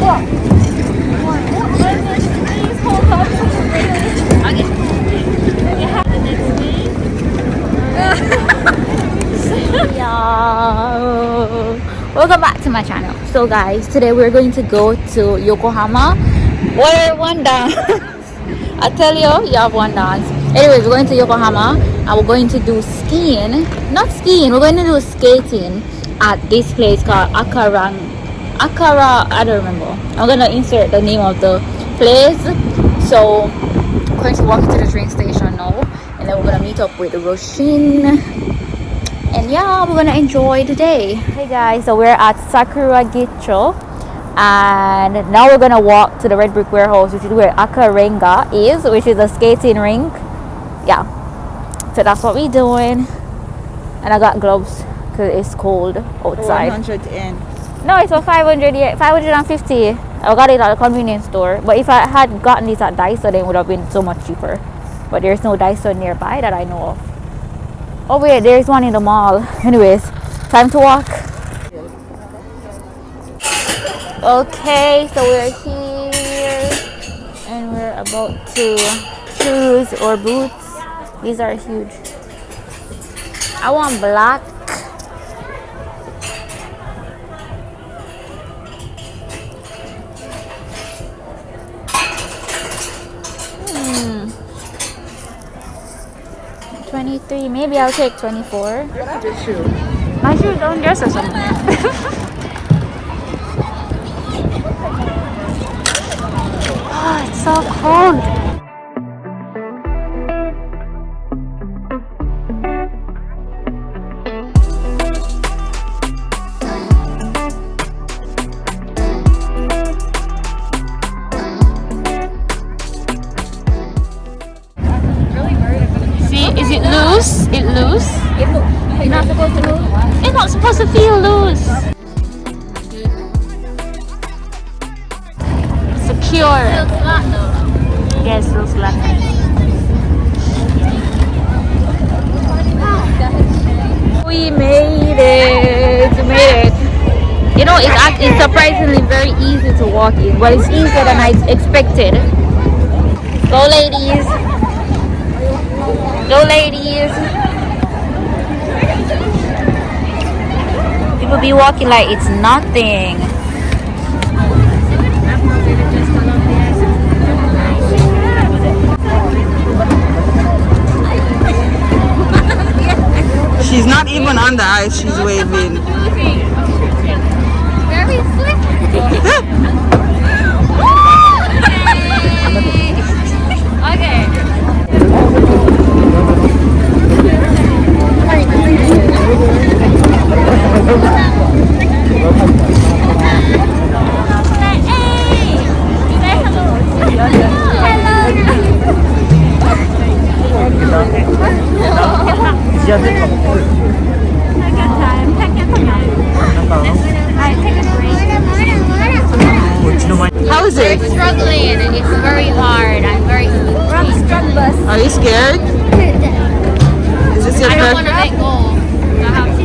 Please hold up. Okay. You have the next day. Yeah. Welcome back to my channel. So guys, today we're going to go to Yokohama. Where one dance. I tell you, you have one dance. Anyways, we're going to Yokohama and we're going to do skiing. Not skiing, we're going to do skating at this place called Akara, I don't remember. I'm gonna insert the name of the place. So we're going to walk to the train station now, and then we're gonna meet up with Roshin. And yeah, we're gonna enjoy the day. Hey guys, so we're at Sakura Gicho, and now we're gonna walk to the Red Brick Warehouse, which is where Akarenga is, which is a skating rink. Yeah, so that's what we're doing. And I got gloves because it's cold outside. 100 yen. No, it's for 500, 550. I got it at a convenience store. But if I had gotten this at Daiso, then it would have been so much cheaper. But there's no Daiso nearby that I know of. Oh wait, there's one in the mall. Anyways, time to walk. Okay, so we're here. And we're about to choose our boots. These are huge. I want black. $23. Maybe I'll take $24. What's your shoe? My shoes don't dress or something. Oh, it's so cold. Is it loose? It loose? You're not supposed to move? It's not supposed to feel loose. Secure. It feels flat though. Yes, it feels flat. We made it. We made it. You know, it's surprisingly very easy to walk in. Well, it's easier than I expected. Go ladies. Go ladies. People be walking like it's nothing. She's not even on the ice, she's waving. Very slick. Okay. How is it? We're struggling. It's very hard. I'm very struggling. Are you scared? Is this your I don't first? want to let go. I have to.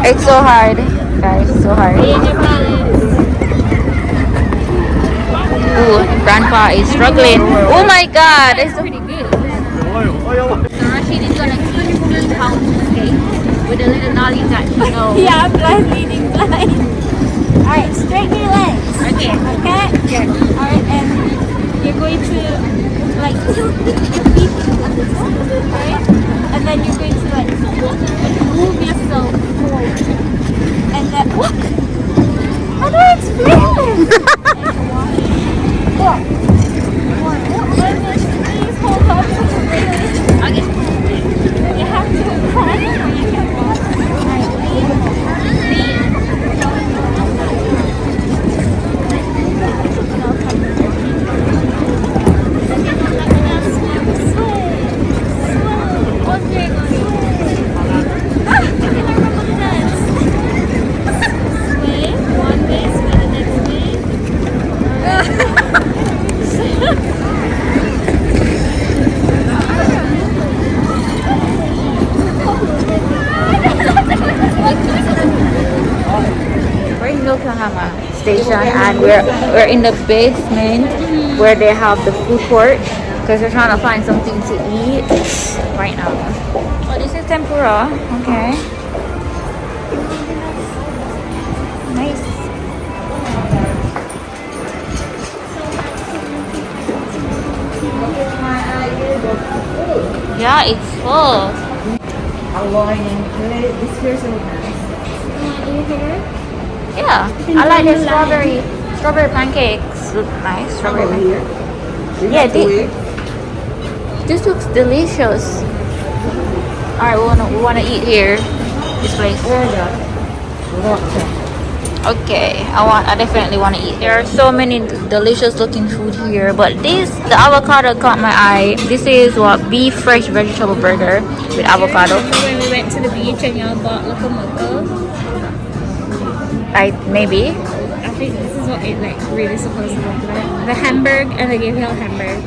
It's so hard, guys. It's so hard. Ooh, Grandpa is struggling. Oh my God! It's pretty good. So Rashid is gonna teach me how to skate with the little knowledge that he knows. Yeah, I'm blind leading blind. Alright, straighten your legs. Okay. Okay? Good. Alright, and you're going to like tilt your feet at the top, right? And then you're going to like move yourself forward. And then what? How do I explain this? Look. Please hold up. Okay. You have to climb or you can walk. Alright, lean. station, and we're in the basement where they have the food court because we're trying to find something to eat right now. Oh, this is tempura. Okay. Nice. Yeah, it's full. Yeah, I like the strawberry pancakes. Look nice. Strawberry pancakes. Yeah, this looks delicious. Alright, we wanna eat here. This place. Okay, I definitely wanna eat. There are so many delicious looking food here, but the avocado caught my eye. This is what beef fresh vegetable burger with avocado. When we went to the beach and y'all bought locomoco, Maybe. I think this is what it like really supposed to look like. The hamburg, and they gave y'all hamburg.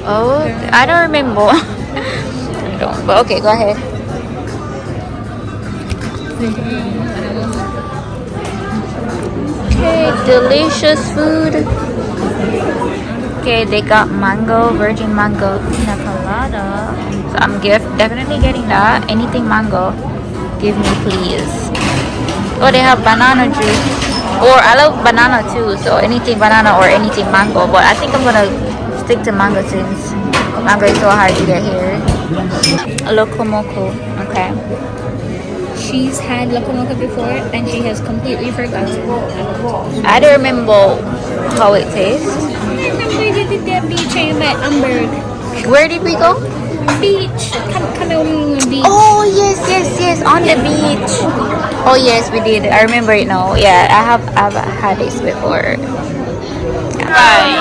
Oh, I don't remember. I don't. But okay, go ahead. Okay, delicious food. Okay, they got mango, virgin mango, pina colada. So I'm definitely getting that. Anything mango, give me please. Oh, they have banana juice. Or I love banana too, so anything banana or anything mango. But I think I'm gonna stick to mango since mango is so hard to get here. Locomoco. Okay. She's had locomoco before, and she has completely forgotten. I don't remember how it tastes. I remember you did that beach and you met Amberg. Where did we go? Beach. Come beach. Oh yes, on the beach. Oh yes, we did. I remember it now. Yeah, I've had this before. Bye.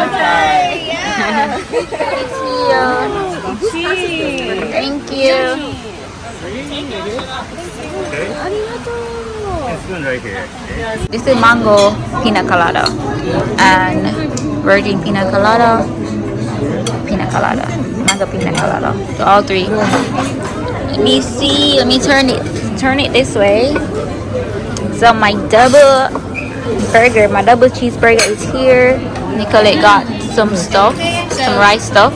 Thank you. This is mango pina colada and virgin pina colada, mango pina colada. So all three. Let me see. Let me turn it this way. So my double cheeseburger is here. Nicolette got some stuff, some rice stuff.